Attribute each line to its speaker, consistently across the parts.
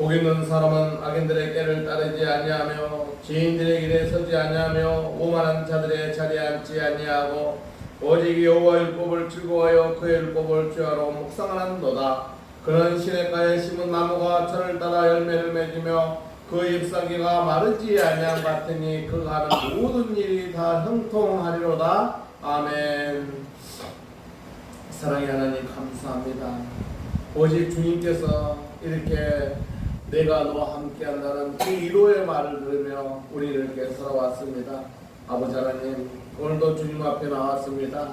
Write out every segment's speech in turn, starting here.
Speaker 1: 복 있는 사람은 악인들의 꾀를 따르지 아니하며 지인들의 길에 서지 아니하며 오만한 자들의 자리에 앉지 아니하고 오직 여호와 율법을 즐거워하여 그의 율법을 주야로 묵상하는도다. 그는 시냇가에 심은 나무가 철을 따라 열매를 맺으며 그 잎사귀가 마르지 아니함 같으니 그가 하는 모든 일이 다 형통하리로다. 아멘. 사랑의 하나님 감사합니다. 오직 주님께서 이렇게 내가 너와 함께한다는 그 위로의 말을 들으며 우리를 이렇게 살아왔습니다. 아버지 하나님, 오늘도 주님 앞에 나왔습니다.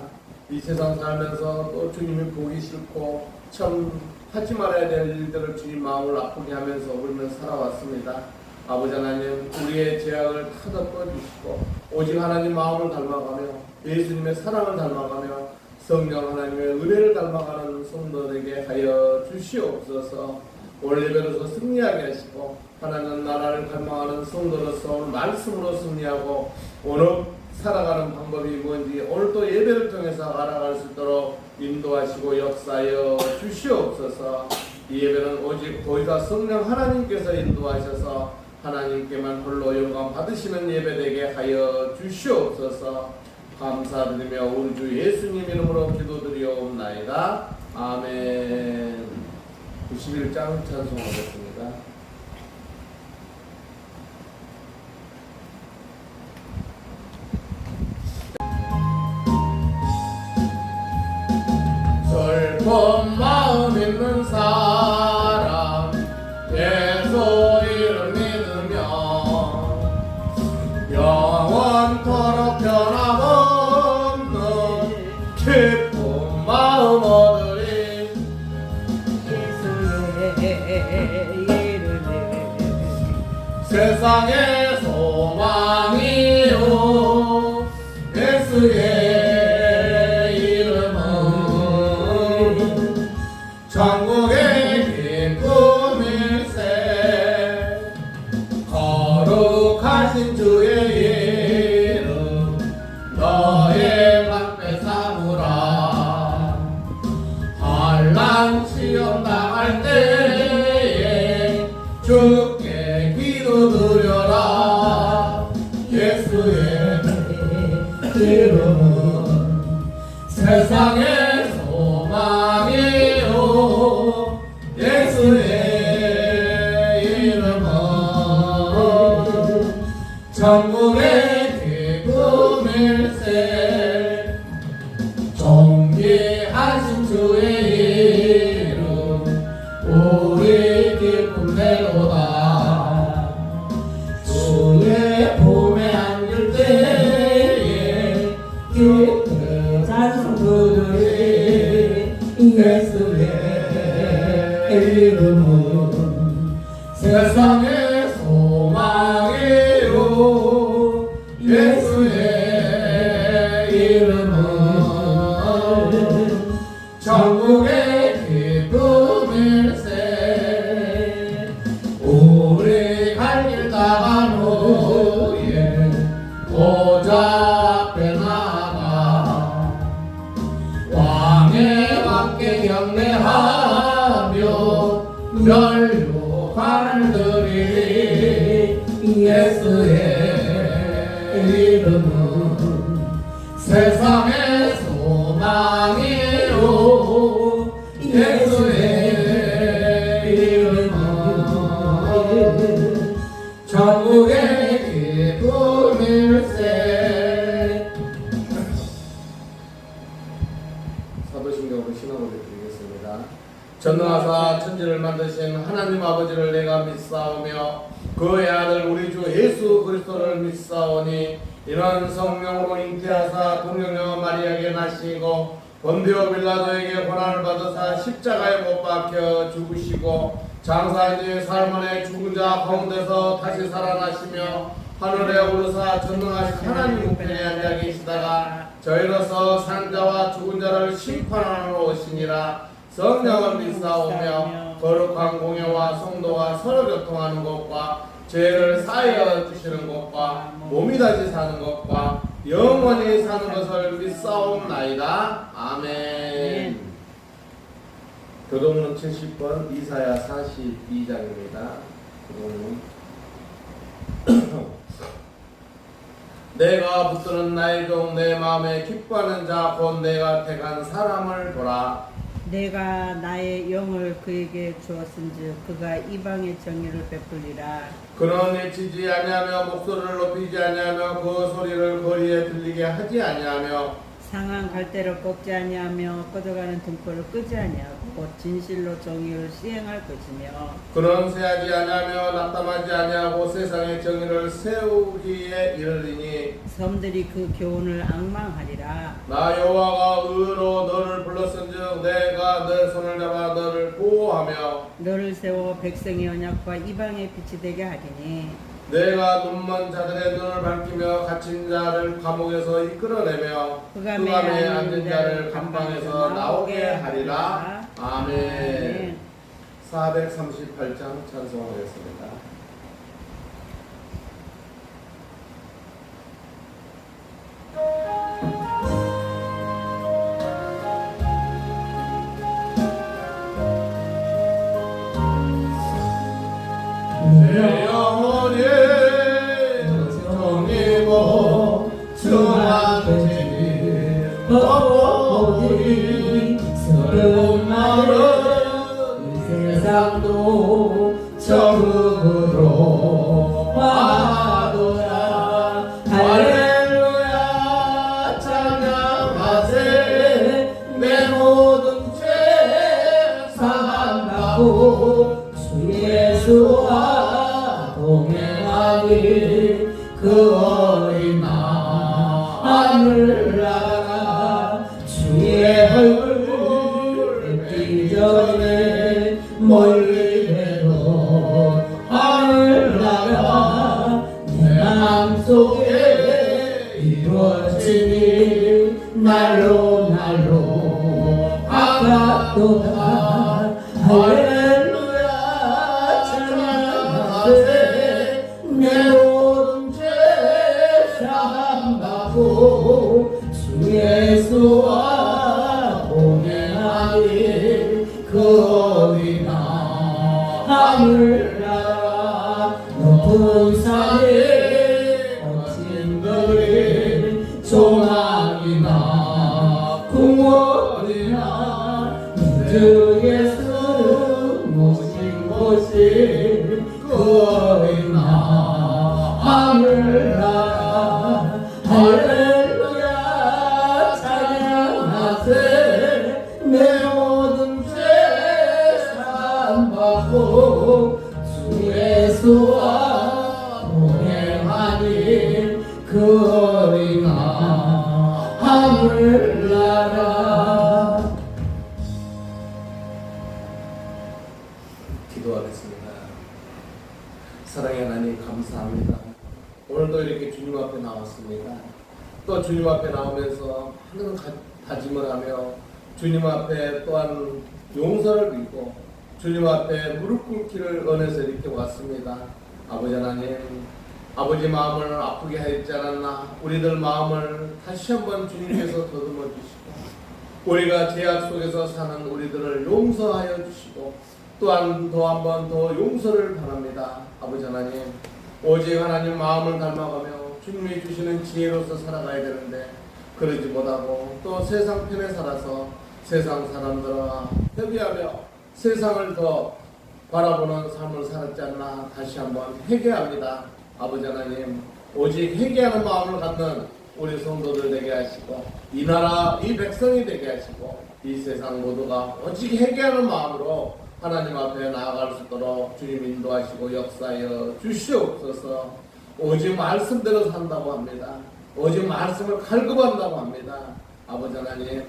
Speaker 1: 이 세상 살면서 또 주님이 보기 싫고 참 하지 말아야 될 일들을 주님 마음을 아프게 하면서 우리는 살아왔습니다. 아버지 하나님, 우리의 죄악을 다 덮어주시고 오직 하나님 마음을 닮아가며 예수님의 사랑을 닮아가며 성령 하나님의 은혜를 닮아가는 성도들에게 하여 주시옵소서. 오늘 예배로서 승리하게 하시고 하나님 나라를 닮아가는 성도로서 오늘 말씀으로 승리하고 오늘 살아가는 방법이 뭔지 오늘 또 예배를 통해서 알아갈 수 있도록 인도하시고 역사하여 주시옵소서. 이 예배는 오직 보이사 성령 하나님께서 인도하셔서 하나님께만 홀로 영광 받으시는 예배되게 하여 주시옵소서. 감사드리며 우리 주 예수님 이름으로 기도드리옵나이다. 아멘. 91장 찬송하겠습니다. 슬픈 마음 있는 사람 예수 이름 믿으며 영원토록 변함없는 기쁜 마음 얻으리. 세상의 소망이요 예수의 이름은 천국의 기쁨일세. 거룩하신 주의 이름 너의 방패 삼으라. 환난 시험 당할 때에 주께 기도드려라. 예수의 이름은 세상의 소망이요 예수의 이름은 천국의 기쁨일세. 존귀하신 주의 이름 우리 기쁨대로다. 주의 봄에 안길 때에 기쁨 찬송 부르리. 예수의 이름은 세상의 소망이요 예수의 이름은 천국의 기쁨일세. 우리 갈 길 다간 후에 보좌 앞에 나가 왕의 왕께 경배하며 멸류관을 드리리. 예수의 이름은 세상의 소망이요 예수의 이름은 천국의 기쁨일세. 사도신경으로 신앙을 드리겠습니다. 전능하사 천지를 만드신 하나님 아버지를 내가 믿사오며 그의 아들 우리 주 예수 그리스도를 믿사오니 이는 성령으로 잉태하사 동정녀 마리아에게 나시고 본디오 빌라도에게 고난을 받으사 십자가에 못 박혀 죽으시고 장사한 지 사흘 만에 죽은 자 가운데서 다시 살아나시며 하늘에 오르사 전능하신 하나님 우편에 앉아 계시다가 저희로서 산 자와 죽은 자를 심판하러 오시니라. 성령을 믿사오며 거룩한 공예와 성도가 서로 교통하는 것과 죄를 사하여 주시는 것과 몸이 다시 사는 것과 영원히 사는 것을 믿사옵나이다. 아멘. 교동문 70번 이사야 42장입니다. 내가 붙드는 나의 종 내 마음에 기뻐하는 자 곧 내가 택한 사람을 보라.
Speaker 2: 내가 나의 영을 그에게 주었은즉 그가 이방의 정의를 베풀리라.
Speaker 1: 그는 외치지 아니하며 목소리를 높이지 아니하며 그 소리를 거리에 들리게 하지 아니하며
Speaker 2: 상한 갈대를 꺾지 아니하며 꺼져가는 등불을 끄지 아니하고 곧 진실로 정의를 시행할 것이며
Speaker 1: 그는 세하지 아니하며 낙담하지 아니하고 세상의 정의를 세우기에 이르리니
Speaker 2: 섬들이 그 교훈을 앙망하리라.
Speaker 1: 나 여호와가 의로 너를 불렀은즉 내가 내 손을 잡아 너를 보호하며
Speaker 2: 너를 세워 백성의 언약과 이방의 빛이 되게 하리니
Speaker 1: 내가 눈먼 자들의 눈을 밝히며 갇힌 자를 감옥에서 이끌어내며 흑암에 앉은 자를 감방에서 나오게 하리라. 아멘. 438장 찬송하겠습니다. 내 영혼이 정이고 주한테니 어머니 슬픈 말은 세상도 적으로 와도다. 할렐루야 찬양하세. 내 모든 죄 사함받고 주 예수와 동행하니 그 어린 하늘나라 주의 얼굴 뵙기 전에 멀리 해도 하늘나라 내 마음속에 이루어지니 날로 아깝도다. 할렐루야 찬양하세. 내 모든 죄 사함받고 주 예수와 동행하니 그 어디나 하늘나라 높은 산에 거친 거리 조망이나 궁궐이나 주 예수는 모신 곳이 그 어디나 하늘나라. 할렐루야 찬양하세. 내 모든 죄 사함받고 주 예수와 동행하니 그 어린 하늘나라. 기도하겠습니다. 사랑의 하나님 감사합니다. 오늘도 이렇게 주님 앞에 나왔습니다. 또 주님 앞에 나오면서 하는 다짐을 하며 주님 앞에 또한 용서를 빌고 주님 앞에 무릎 꿇기를 원해서 이렇게 왔습니다. 아버지 하나님, 아버지 마음을 아프게 하였지 않았나. 우리들 마음을 다시 한번 주님께서 더듬어 주시고 우리가 죄악 속에서 사는 우리들을 용서하여 주시고 또한 더 한 번 더 용서를 바랍니다. 아버지 하나님, 오직 하나님 마음을 닮아가며 주님이 주시는 지혜로서 살아가야 되는데 그러지 못하고 또 세상 편에 살아서 세상 사람들과 협의하며 세상을 더 바라보는 삶을 살았지 않나. 다시 한번 회개합니다. 아버지 하나님, 오직 회개하는 마음을 갖는 우리 성도들 되게 하시고 이 나라 이 백성이 되게 하시고 이 세상 모두가 오직 회개하는 마음으로 하나님 앞에 나아갈 수 있도록 주님 인도하시고 역사하여 주시옵소서. 오직 말씀대로 산다고 합니다. 오직 말씀을 갈급한다고 합니다. 아버지 하나님,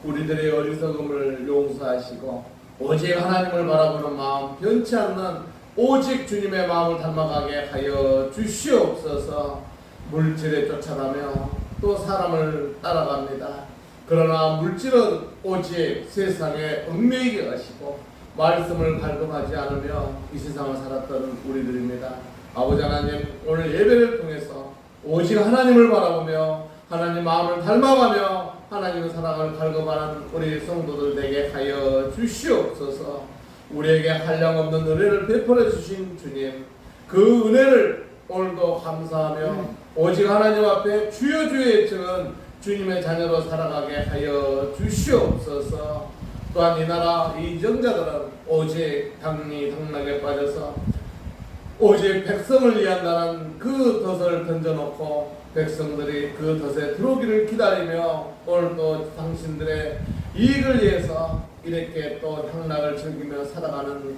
Speaker 1: 우리들의 어리석음을 용서하시고 오직 하나님을 바라보는 마음 변치 않는 오직 주님의 마음을 닮아가게 하여 주시옵소서. 물질에 쫓아가며 또 사람을 따라갑니다. 그러나 물질은 오직 세상에 얽매이게 하시고 말씀을 갈급하지 않으며 이 세상을 살았던 우리들입니다. 아버지 하나님, 오늘 예배를 통해서 오직 하나님을 바라보며 하나님 마음을 닮아가며 하나님의 사랑을 갈급하는 우리 성도들 되게 하여 주시옵소서. 우리에게 한량없는 은혜를 베풀어 주신 주님, 그 은혜를 오늘도 감사하며 오직 하나님 앞에 주여 주여 외치는 주님의 자녀로 살아가게 하여 주시옵소서. 또한 이 나라 이정자들은 오직 당락에 빠져서 오직 백성을 위한다는 그 덫을 던져놓고 백성들이 그 덫에 들어오기를 기다리며 오늘도 당신들의 이익을 위해서 이렇게 또 향락을 즐기며 살아가는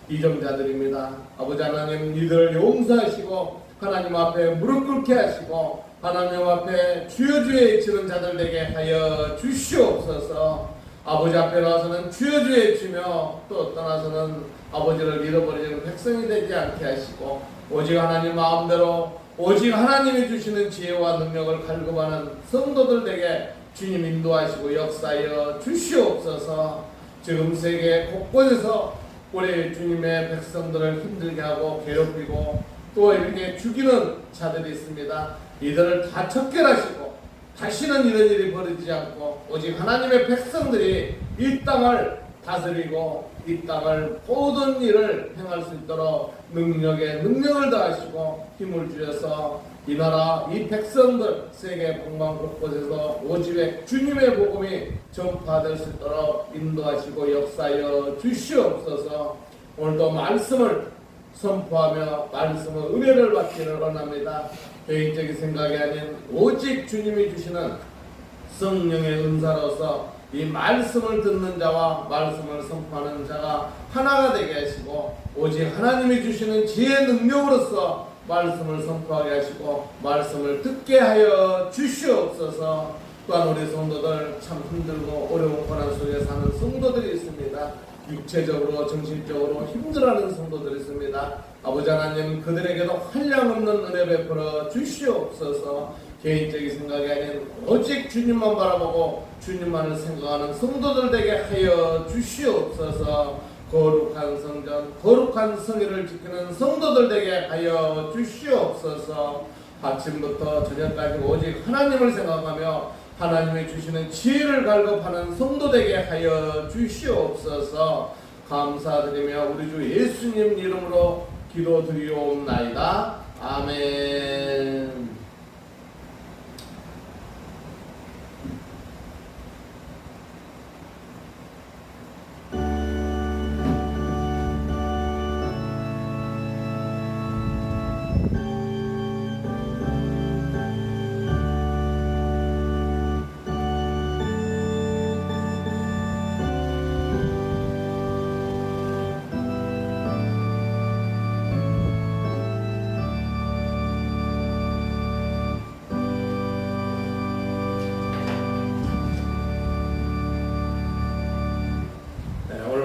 Speaker 1: 이정자들입니다. 아버지 하나님, 이들을 용서하시고 하나님 앞에 무릎 꿇게 하시고 하나님 앞에 주여 주여 외치는 자들 되게 하여 주시옵소서. 아버지 앞에 나와서는 주여 주여 외치며 또 떠나서는 아버지를 잃어버리는 백성이 되지 않게 하시고 오직 하나님 마음대로 오직 하나님이 주시는 지혜와 능력을 갈급하는 성도들 되게 주님 인도하시고 역사하여 주시옵소서. 지금 세계 곳곳에서 우리 주님의 백성들을 힘들게 하고 괴롭히고 또 이렇게 죽이는 자들이 있습니다. 이들을 다 척결하시고 다시는 이런 일이 벌어지지 않고 오직 하나님의 백성들이 이 땅을 다스리고 이 땅을 모든 일을 행할 수 있도록 능력을 더하시고 힘을 주셔서 이 나라 이 백성들 세계 동방 곳곳에서 오직 주님의 복음이 전파될 수 있도록 인도하시고 역사하여 주시옵소서. 오늘도 말씀을 선포하며 말씀의 은혜를 받기를 원합니다. 개인적인 생각이 아닌 오직 주님이 주시는 성령의 은사로서 이 말씀을 듣는 자와 말씀을 선포하는 자가 하나가 되게 하시고 오직 하나님이 주시는 지혜의 능력으로서 말씀을 선포하게 하시고 말씀을 듣게 하여 주시옵소서. 또한 우리 성도들 참 힘들고 어려운 고난 속에 사는 성도들이 있습니다. 육체적으로 정신적으로 힘들어하는 성도들이 있습니다. 아버지 하나님, 그들에게도 한량없는 은혜 베풀어 주시옵소서. 개인적인 생각이 아닌 오직 주님만 바라보고 주님만을 생각하는 성도들 되게 하여 주시옵소서. 거룩한 성전, 거룩한 성회를 지키는 성도들 되게 하여 주시옵소서. 아침부터 저녁까지 오직 하나님을 생각하며 하나님이 주시는 지혜를 갈급하는 성도 되게 하여 주시옵소서. 감사드리며 우리 주 예수님 이름으로 기도드리옵나이다. 아멘.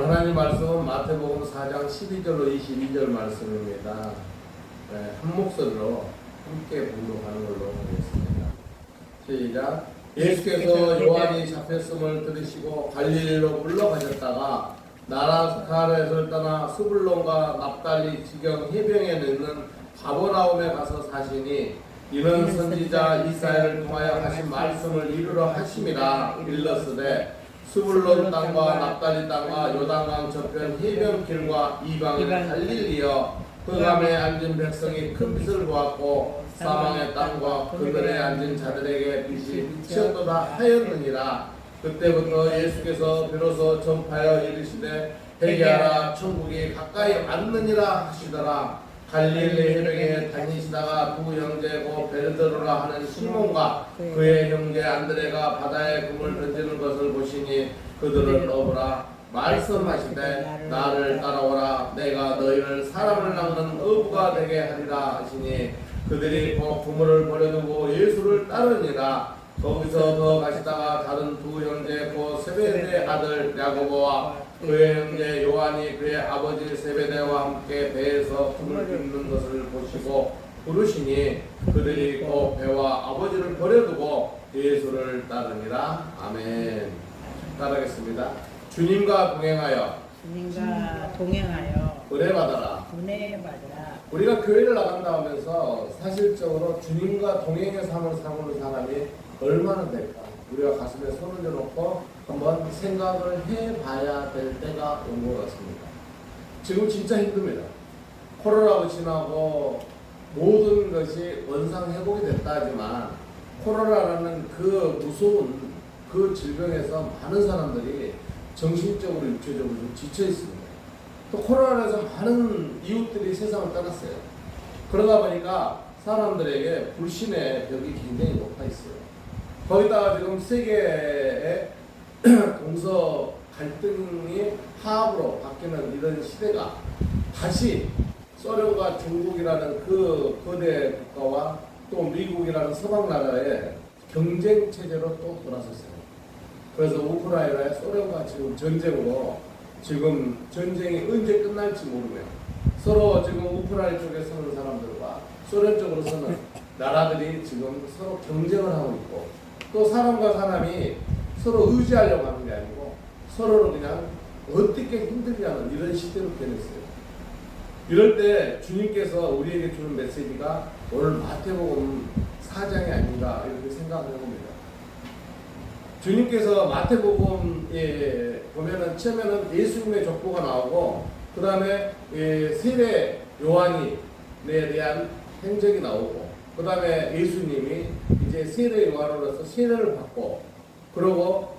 Speaker 1: 하나님 말씀은 마태복음 4장 12절로 22절 말씀입니다. 한 목소리로 함께 봉독하는 걸로 하겠습니다. 시작. 예수께서 요한이 잡혔음을 들으시고 갈릴리로 물러가셨다가 나사렛을 떠나 스불론과 납달리 지경 해변에 있는 가버나움에 가서 사시니 이는 선지자 이사야를 통하여 하신 말씀을 이루러 하심이라. 일렀으되 스불론 땅과 납달리 땅과 요단강 저편 해변길과 이방인 갈릴리여 흑암에 앉은 백성이 큰 빛을 보았고 사망의 땅과 그들에 앉은 자들에게 빛이 비치었도다 하였느니라. 그때부터 예수께서 비로소 전파하여 이르시되 회개하라 천국이 가까이 왔느니라 하시더라. 갈릴리 해변에 다니시다가 두 형제고 베드로라 하는 시몬과 그의 형제 안드레가 바다에 금을 던지는 것을 보시니 그들을 넣으라. 말씀하시되 나를 따라오라. 내가 너희를 사람을 낚는 어부가 되게 하리라 하시니 그들이 곧 그물을 버려두고 예수를 따르니라. 거기서 더 가시다가 다른 두 형제 곧 세베대의 아들 야고보와 그의 형제 요한이 그의 아버지 세베대와 함께 배에서 금을 빚는 것을 보시고 부르시니 그들이 곧 배와 아버지를 버려두고 예수를 따르니라. 아멘. 따르겠습니다. 주님과 동행하여 은혜 받아라. 우리가 교회를 나간다 하면서 사실적으로 주님과 동행의 삶을 사는 사람이 얼마나 될까? 우리가 가슴에 손을 얹어놓고 한번 생각을 해봐야 될 때가 온 것 같습니다. 지금 진짜 힘듭니다. 코로나가 지나고 모든 것이 원상회복이 됐다 하지만 코로나라는 그 무서운 그 질병에서 많은 사람들이 정신적으로 육체적으로 좀 지쳐 있습니다. 또 코로나에서 많은 이웃들이 세상을 떠났어요. 그러다 보니까 사람들에게 불신의 벽이 굉장히 높아 있어요. 거기다가 지금 세계의 동서 갈등이 화합으로 바뀌는 이런 시대가 다시 소련과 중국이라는 그 거대 국가와 또 미국이라는 서방 나라의 경쟁 체제로 또 돌아섰어요. 그래서 우크라이나의 소련과 지금 전쟁으로 지금 전쟁이 언제 끝날지 모르고요. 서로 지금 우크라이나 쪽에 서는 사람들과 소련 쪽으로 서는 나라들이 지금 서로 경쟁을 하고 있고 또 사람과 사람이 서로 의지하려고 하는 게 아니고 서로를 그냥 어떻게 힘들게 하는 이런 시대로 변했어요. 이럴 때 주님께서 우리에게 주는 메시지가 오늘 마태복음 4장이 아닌가 이렇게 생각을 해봅니다. 주님께서 마태복음에 보면은 처음에는 예수님의 족보가 나오고 그 다음에 세례 요한에 대한 행적이 나오고 그 다음에 예수님이 이제 세례 요한으로서 세례를 받고 그러고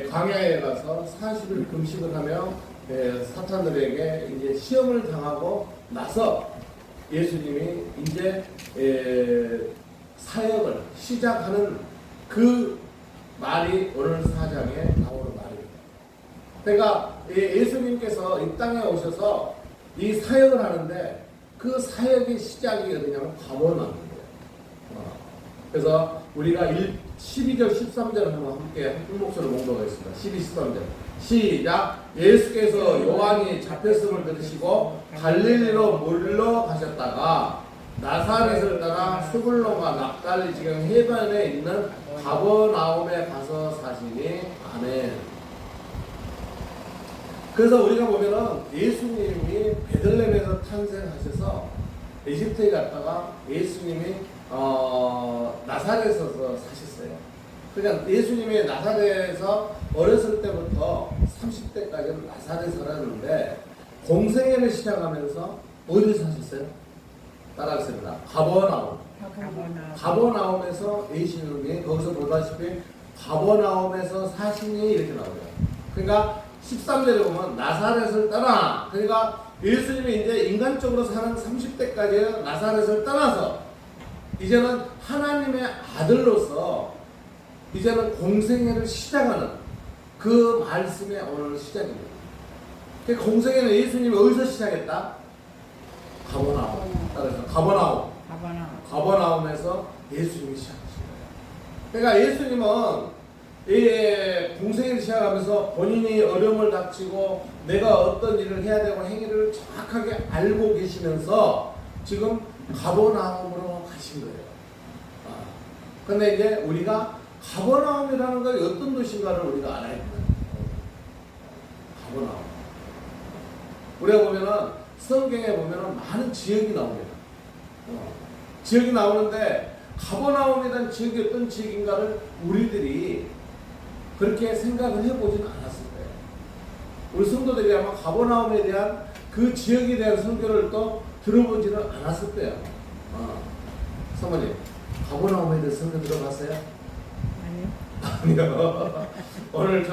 Speaker 1: 광야에 가서 40일 금식을 하며 사탄들에게 이제 시험을 당하고 나서 예수님이 이제 사역을 시작하는 그 말이 오늘 4장에 나오는 말입니다. 그러니까 예수님께서 이 땅에 오셔서 이 사역을 하는데 그 사역의 시작이 어디냐면 가버나움이에요. 그래서 우리가 12절 13절을 한번 함께 한 목소리로 봉독하겠습니다. 12, 13절 시작. 예수께서 요한이 잡혔음을 들으시고 갈릴리로 물러가셨다가 나사렛을 따라 수불론과 납달리 지경 해변에 있는 가버나움에 가서 사시니 아멘. 그래서 우리가 보면은 예수님이 베들레헴에서 탄생하셔서 이집트에 갔다가 예수님이 나사렛에서 사셨어요. 그러니까 예수님이 나사렛에서 어렸을 때부터 30대까지는 나사렛에 살았는데 공생애를 시작하면서 어디서 사셨어요? 따라하겠습니다. 가버나움. 가버나움에서 예수님이 거기서 보다시피 가버나움에서 사시니 이렇게 나오죠. 그러니까 13절에 보면 나사렛을 떠나, 그러니까 예수님이 이제 인간적으로 사는 30대까지 나사렛을 떠나서 이제는 하나님의 아들로서 이제는 공생애를 시작하는 그 말씀의 오늘 시작입니다. 그 공생애는 예수님이 어디서 시작했다? 가버나움. 따라서 가버나움에서 예수님이 시작하신 거예요. 그러니까 예수님은 이 공생애를 시작하면서 본인이 어려움을 닥치고 내가 어떤 일을 해야 되고 행위를 정확하게 알고 계시면서 지금 가버나움으로 가신 거예요. 근데 이제 우리가 가버나움이라는 것이 어떤 도시인가를 우리가 알아야 됩니다. 가버나움. 우리가 보면은 성경에 보면은 많은 지역이 나옵니다. 지역이 나오는데 가버나움이라는 지역이 어떤 지역인가를 우리들이 그렇게 생각을 해보지는 않았을 거예요. 우리 성도들이 아마 가버나움에 대한 그 지역에 대한 설교를 또 들어보지는 않았을 거예요. 사모님, 가버나움에 대해서 설교 들어봤어요? 아니요. 오늘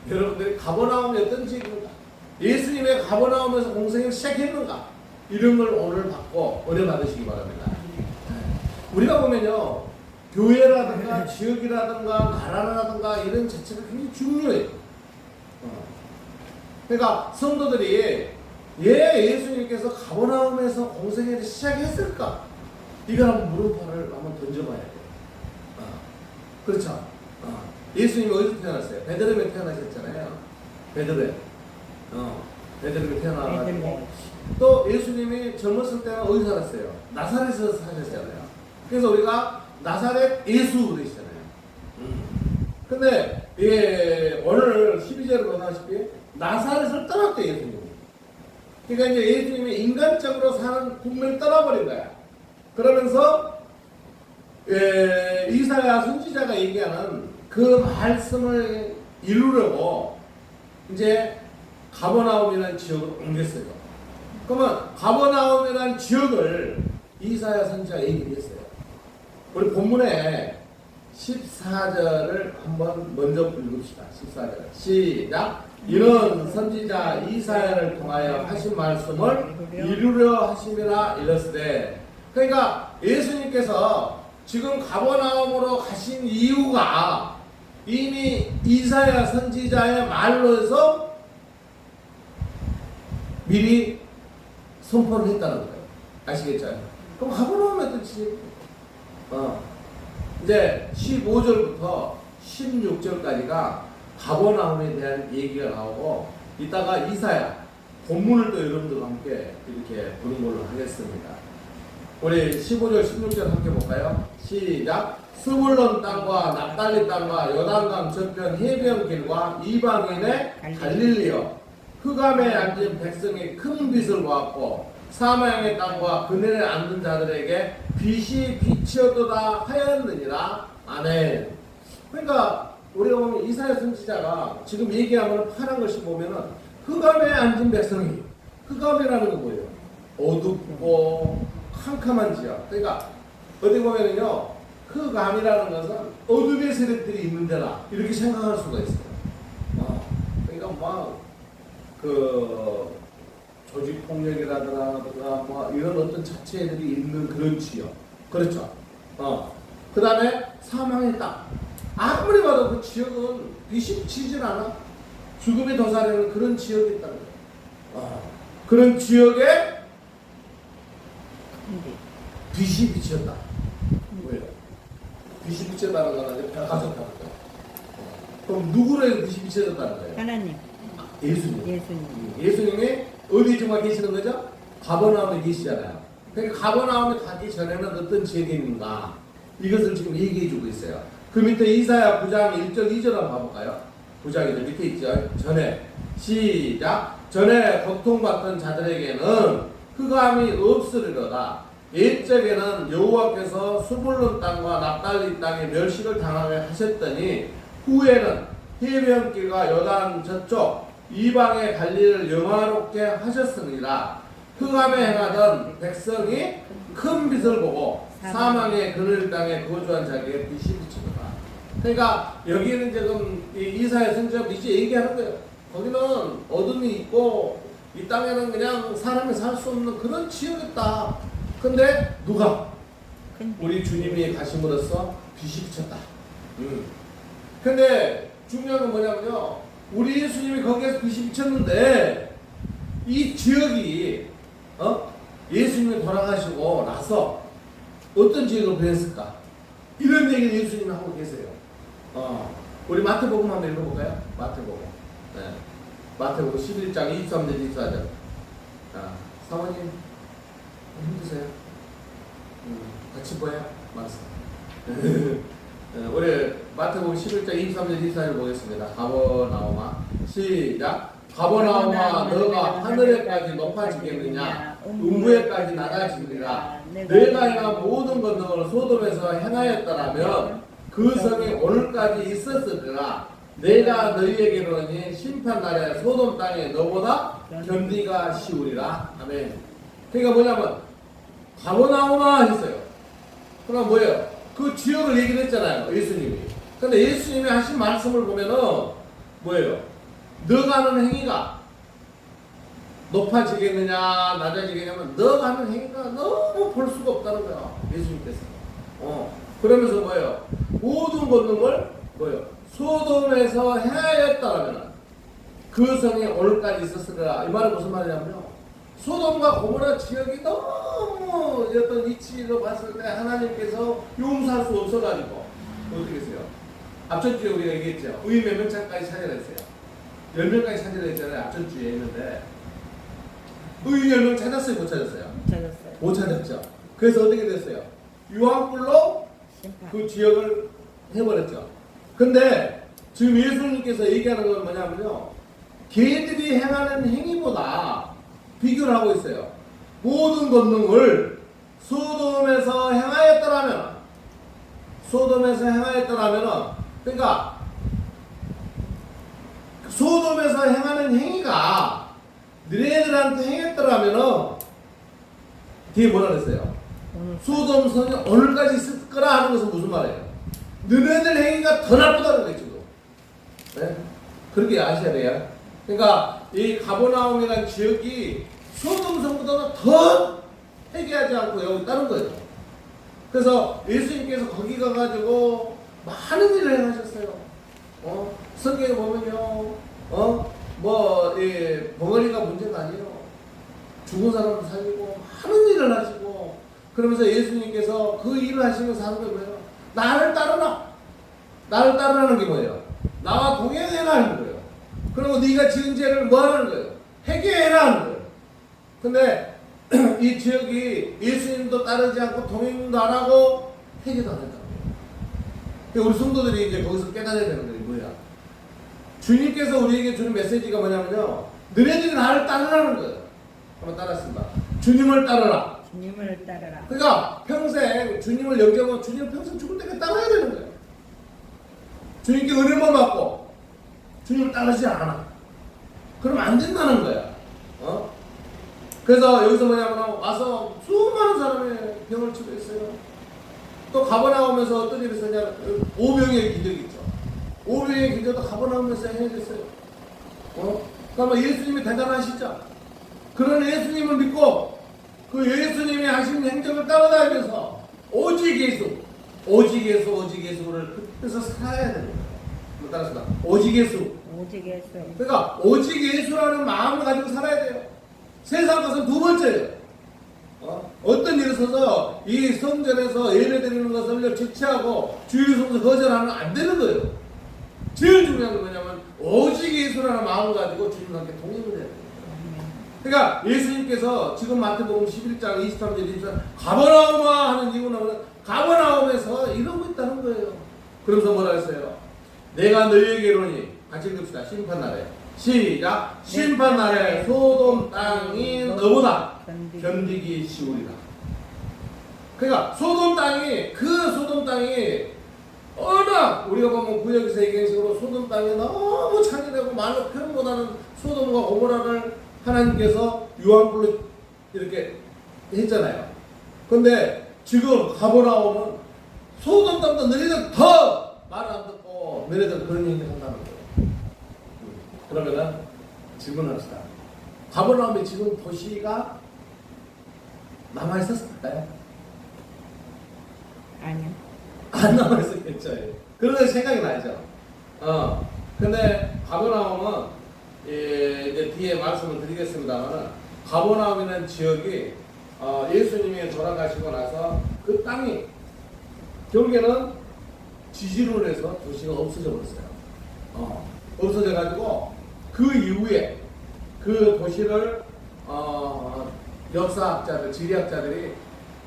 Speaker 1: 여러분들이 가버나움이 어떤 지역인가? 예수님의 가버나움에서 공생을 시작했는가? 이런 걸 오늘 받고 은혜 받으시기 바랍니다. 우리가 보면요, 교회라든가 지역이라든가 나라라든가 이런 자체가 굉장히 중요해요. 그러니까 성도들이 예수님께서 가버나움에서 공생애를 시작했을까? 이걸 한번 물음표를 한번 던져봐야 돼요. 그렇죠? 예수님이 어디서 태어났어요? 베들레헴에 태어나셨잖아요. 베들레헴에 태어나가지고 또 예수님이 젊었을 때는 어디 살았어요? 나사렛에서 사셨잖아요. 그래서 우리가 나사렛 예수 그러시잖아요. 근데 오늘 12절을 보다시피 나사렛을 떠났대 예수님이. 그러니까 이제 예수님이 인간적으로 사는 국면을 떠나버린 거야. 그러면서 이사야 선지자가 얘기하는 그 말씀을 이루려고 이제 가버나움이라는 지역으로 옮겼어요. 그러면 가버나움이라는 지역을 이사야 선지자가 얘기를 했어요. 우리 본문에 14절을 한번 먼저 읽읍시다. 14절 시작. 이는 선지자 이사야를 통하여 하신 말씀을 이루려 하심이라 이르시되. 그러니까 예수님께서 지금 가버나움으로 가신 이유가 이미 이사야 선지자의 말로서 미리 선포를 했다는 거예요. 아시겠죠? 그럼 가버나움의 뜻이 이제 15절부터 16절까지가 가버나움에 대한 얘기가 나오고, 이따가 이사야 본문을 또 여러분들과 함께 이렇게 보는 걸로 하겠습니다. 우리 15절 16절 함께 볼까요? 시작. 스불론 땅과 납달리 땅과 요단강 저편 해변길과 이방인의 갈릴리여, 흑암에 앉은 백성이 큰 빛을 보았고 사망의 땅과 그늘에 앉은 자들에게 빛이 비치었도다 하였느니라. 아멘. 그러니까 우리가 보면 이사야 선지자가 지금 얘기하는 파란 것이 보면은 흑암에 앉은 백성이, 흑암이라는 건 뭐예요? 어둡고 캄캄한 지역. 그러니까 어디 보면은요, 흑암이라는 것은 어둠의 세력들이 있는 데라 이렇게 생각할 수가 있어요. 그러니까 그 조직폭력이라든가 뭐 이런 어떤 자체들이 있는 그런 지역. 그렇죠. 그 다음에 사망의 땅. 아무리 봐도 그 지역은 빛이 비치질 않아. 죽음의 도사라는 그런 지역이 있다는 거예요. 그런 지역에 빛이 비쳤다. 왜요? 빛이 비쳤다는 건 아니라 가졌다는 거예요. 그럼 누구로 해서 빛이 비쳐졌다는 거예요?
Speaker 2: 하나님.
Speaker 1: 예수님.
Speaker 2: 예수님.
Speaker 1: 이 어디 정말 계시는 거죠? 가버나움에 계시잖아요. 그러니까 가버나움에 가기 전에는 어떤 지역이 있는가? 이것을 지금 얘기해 주고 있어요. 그 밑에 이사야 9장 1절 2절 한번 봐볼까요? 9장 2절 밑에 있죠. 전에 시작. 전에 고통받던 자들에게는 흑암이 없으리로다. 옛적에는 여호와께서 수불론 땅과 납달리 땅에 멸시를 당하게 하셨더니 후에는 해변길과 요단 저쪽 이방의 관리를 영화롭게 하셨으니라. 흑암에 행하던 백성이 큰 빛을 보고 사망의 그늘 땅에 거주한 자에게 빛이 비치더라. 그러니까 여기는 지금 이사야 선지자가 이제 얘기하는 거예요. 거기는 어둠이 있고 이 땅에는 그냥 사람이 살 수 없는 그런 지역이었다. 근데 누가? 우리 주님이 가심으로써 빛이 비쳤다. 근데 중요한 건 뭐냐면요, 우리 예수님이 거기에서 빛이 비쳤는데 이 지역이 예수님이 돌아가시고 나서 어떤 지역으로 변했을까? 이런 얘기를 예수님이 하고 계세요. 우리 마태복음 한번 읽어볼까요? 마태복음. 네. 마태복음 11장 23절 24절. 자, 사모님 힘드세요? 같이 보여요? 말씀. 우리 마태복음 11장 23절 24절 보겠습니다. 가버나움아 시작. 가버나움아 너가 하늘에까지 높아지겠느냐 음부에까지 낮아지리라. 내가 행한 모든 것들을 소돔에서 행하였더라면 그 성이 오늘까지 있었으리라. 내가 너희에게 이르노니 심판날에 소돔 땅에 너보다 견디가 쉬우리라. 아멘. 그러니까 뭐냐면 가버나움아 했어요. 그럼 뭐예요? 그 지역을 얘기를 했잖아요, 예수님이. 근데 예수님이 하신 말씀을 보면은 뭐예요? 너가 하는 행위가 높아지겠느냐 낮아지겠냐면 너가 하는 행위가 너무 볼 수가 없다는 거야, 예수님께서. 그러면서 뭐예요? 모든 권능을 뭐예요? 소돔에서 행하였다라면 그 성이 오늘까지 있었으리라. 이 말은 무슨 말이냐면요, 소돔과 고모라 지역이 너무 어떤 위치로 봤을 때 하나님께서 용서할 수 없어가지고 어떻게 했어요? 앞전 주에 우리가 얘기했죠. 의인 몇 명까지 찾으라 했어요. 10명까지 찾으라 했잖아요. 앞전 주에 했는데 의인 10명 찾았어요? 못 찾았어요? 못 찾았죠. 그래서 어떻게 됐어요? 유황불로 그 지역을 해버렸죠. 근데 지금 예수님께서 얘기하는 건 뭐냐면요, 걔들이 행하는 행위보다 비교를 하고 있어요. 모든 권능을 소돔에서 행하였더라면 그러니까 소돔에서 행하는 행위가 너희들한테 행했더라면은 뒤에 뭐라 그랬어요? 소돔 성이 오늘까지 있을 거라 하는 것은 무슨 말이에요? 너희들 행위가 더 나쁘다는 거예요, 지금. 네? 그렇게 아셔야 돼요. 그러니까 이 가버나움이라는 지역이 소돔 성보다 더 회개하지 않고 여기 있다는 거예요. 그래서 예수님께서 거기 가가지고 많은 일을 행하셨어요. 성경에 보면요, 벙어리가 문제가 아니에요. 죽은 사람도 살리고 많은 일을 하시고, 그러면서 예수님께서 그 일을 하시면서 하는 게 뭐예요? 나를 따르라. 나를 따르라는 게 뭐예요? 나와 동행해라 하는 거예요. 그리고 네가 지은 죄를 뭐 하는 거예요? 회개해라 하는 거예요. 근데 이 지역이 예수님도 따르지 않고 동행도 안 하고 회개도 안 했다는 거예요. 우리 성도들이 이제 거기서 깨달아야 되는 거예요. 뭐야? 주님께서 우리에게 주는 메시지가 뭐냐면요, 너네들이 나를 따르라는 거예요. 한번 따랐습니다. 주님을 따르라.
Speaker 2: 주님을 따르라.
Speaker 1: 그러니까 평생 주님을 영접하면 주님을 평생 죽을 때까지 따라야 되는 거예요. 주님께 은혜만 받고 주님을 따르지 않아. 그러면 안 된다는 거야. 그래서 여기서 뭐냐면 와서 수많은 사람의 병을 치료했어요. 또 가버나오면서 어떤 일이 있었냐? 오병의 기적이 있죠. 오병의 기적도 가버나오면서 해냈어요. 그러면 예수님이 대단하시죠. 그런 예수님을 믿고 그 예수님이 하신 행적을 따라다니면서 오직 예수를 그래서 살아야 되는 거예요. 따라서 오직 예수.
Speaker 2: 오직 예수.
Speaker 1: 그러니까 오직 예수라는 마음을 가지고 살아야 돼요. 세상 것은 두 번째예요. 어떤 일을 써서 이 성전에서 예배드리는 것을 지체하고 주일 성수 거절하면 안 되는 거예요. 제일 중요한 건 뭐냐면 오직 예수라는 마음을 가지고 주님과 함께 동행을 해야 돼요. 그러니까 예수님께서 지금 마태복음 11장 23절 24절 가버나움아 하는 이유는 가버나움에서 이러고 있다는 거예요. 그러면서 뭐라 했어요? 내가 너희에게 이르노니, 같이 읽읍시다. 심판날에 시작. 심판날에 소돔 땅이 너보다 견디기 쉬우리라. 그러니까 소돔 땅이 워낙 우리가 보면 구약에서 얘기한 식으로 소돔 땅이 너무 창의되고 말로 표현 못하는 소돔과 고모라를 하나님께서 유황불로 이렇게 했잖아요. 근데 지금 가버나움은 소돔 땅도 너희들 더 말 안 듣고 너희들 그런 얘기 한다는 거예요. 그러면은 질문합시다. 가버나움에 지금 도시가 남아있었을까요?
Speaker 2: 아니요.
Speaker 1: 안 남아있었겠죠. 그런 생각이 나죠. 근데 가버나움은 이제 뒤에 말씀을 드리겠습니다만, 가버나움이라는 지역이 예수님이 돌아가시고 나서 그 땅이 결국에는 지진으로 해서 도시가 없어져 버렸어요. 없어져 가지고 그 이후에 그 도시를 역사학자들, 지리학자들이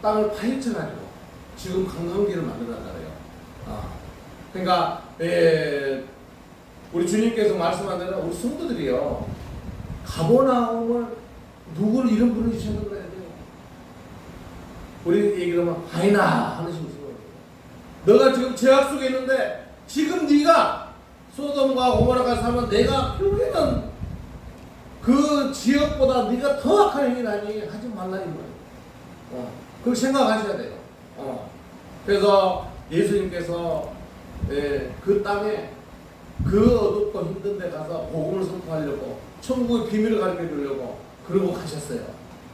Speaker 1: 땅을 파헤쳐 가지고 지금 관광지를 만들었다 그래요. 그러니까 우리 주님께서 말씀한 대로 우리 성도들이요, 가버나움을 누구를 이름 부르시는 거야 돼요. 우리 얘기를 하면 하이나 하는 식으로. 너가 지금 죄악 속에 있는데 지금 네가 소돔과 고모라가 살면 내가 결국에는 그 지역보다 네가 더 악한 행위를 하니 하지 말라 이 말이에요. 그걸 생각하셔야 돼요. 그래서 예수님께서 그 땅에 그 어둡고 힘든 데 가서 복음을 선포하려고 천국의 비밀을 가르쳐 주려고 그러고 가셨어요.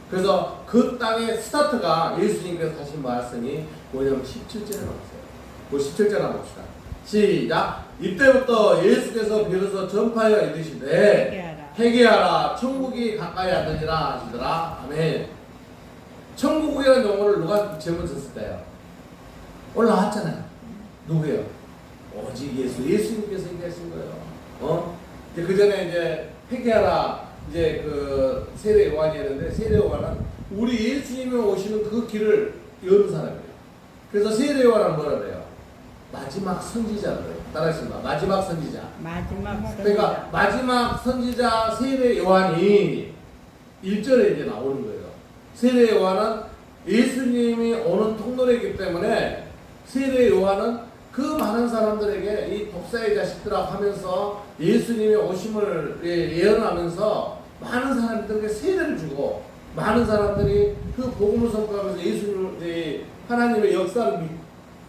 Speaker 1: 그래서 그 땅의 스타트가 예수님께서 하신 말씀이 뭐냐면 17절에 나왔어요. 그 17절 한번 봅시다. 시작. 이때부터 예수께서 비로소 전파하여 이르시되 회개하라 천국이 가까이 왔느니라 하시더라. 아멘. 천국이라는 용어를 누가 제문 썼을까요? 올라왔잖아요. 누구예요? 오직 예수님께서 얘기하신 거예요. 그 전에 이제 회개하라, 이제 그 세례 요한이었는데, 세례 요한은 우리 예수님이 오시는 그 길을 여는 사람이에요. 그래서 세례 요한은 뭐라 그래요? 마지막 선지자를 그래요. 따라하십니다. 마지막 선지자. 그러니까 마지막 선지자 세례 요한이 1절에 이제 나오는 거예요. 세례 요한은 예수님이 오는 통로이기 때문에 세례 요한은 그 많은 사람들에게 이 독사의 자식들아 하면서 예수님의 오심을 예언하면서 많은 사람들에게 세례를 주고 많은 사람들이 그 복음을 선포하면서 예수님을 하나님의 역사를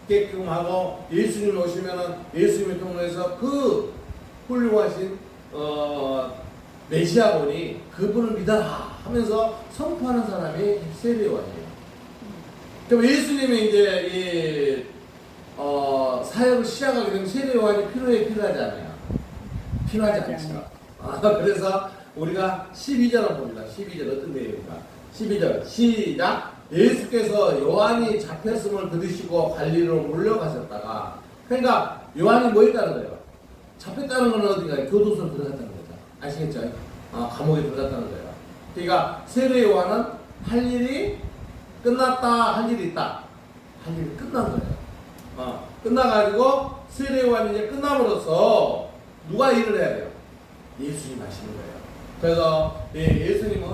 Speaker 1: 믿게끔 하고 예수님이 오시면은 예수님을 통해서 그 훌륭하신 메시아분이 그분을 믿어라 하면서 선포하는 사람이 세례요한이에요. 그럼 예수님이 이제 사역을 시작하게 되면 세례요한이 필요하지 않아요? 필요하지 않죠. 그래서 우리가 12절을 봅니다. 12절 어떤 내용입니까? 12절 시작. 예수께서 요한이 잡혔음을 들으시고 갈릴리로 몰려가셨다가, 그러니까 요한이 뭐 했다는 거예요? 잡혔다는 건 어디가? 교도소로 들어갔다는 거죠. 아시겠죠? 감옥에 들어갔다는 거예요. 그러니까 세례 요한은 할 일이 끝났다, 할 일이 있다. 할 일이 끝난 거예요. 끝나가지고 세례 요한이 이제 끝남으로써 누가 일을 해야 돼요? 예수님 하시는 거예요. 그래서 예수님은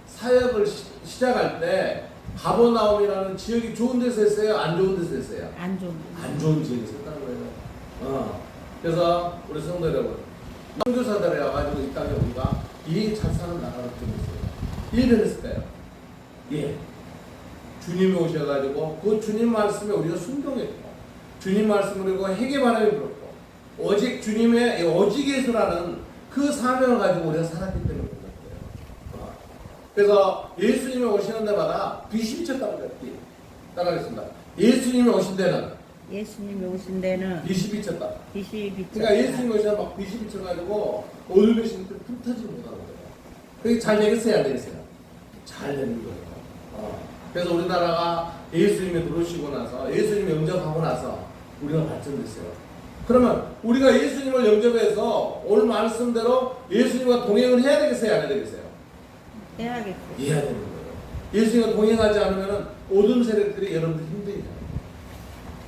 Speaker 1: 사역을 시작할 때 가버나움이라는 지역이 좋은 데서 했어요? 안 좋은 데서 했어요?
Speaker 2: 안 좋은
Speaker 1: 안 좋은 지역에서 했다는 거예요. 그래서 우리 성도 여러분, 선교사들이 와가지고 이 땅에 우리가 이 잘 사는 나라를 좀 있어요. 일을 했을까요? 예. 주님이 오셔가지고 그 주님 말씀에 우리가 순종했고, 주님 말씀을 그리고 회개 바람이 불었고, 오직 주님의 오직 예수라는 그 사명을 가지고 우리가 살았기 때문에 그런 거예요. 그래서 예수님이 오시는 데마다 빛이 비쳤다는 거예요. 따라하겠습니다. 예수님이 오신 데는
Speaker 2: 예수님이 오신 데는
Speaker 1: 빛이 비쳤다.
Speaker 2: 빛이 비쳤다.
Speaker 1: 그러니까 예수님이 오시면 막 빛이 비쳐가지고 오늘 계신 때 틈타지 못하는 거예요. 그게 잘 되겠어요, 안 되겠어요? 잘 되는 거예요. 그래서 우리나라가 예수님이 들어오시고 나서, 예수님이 영접하고 나서 우리가 발전됐어요. 그러면 우리가 예수님을 영접해서 오늘 말씀대로 예수님과 동행을 해야 되겠어요, 안 해야 되겠어요?
Speaker 2: 해야겠어요.
Speaker 1: 해야 되는 거예요. 예수님과 동행하지 않으면 어둠 세력들이 여러분들 힘들죠.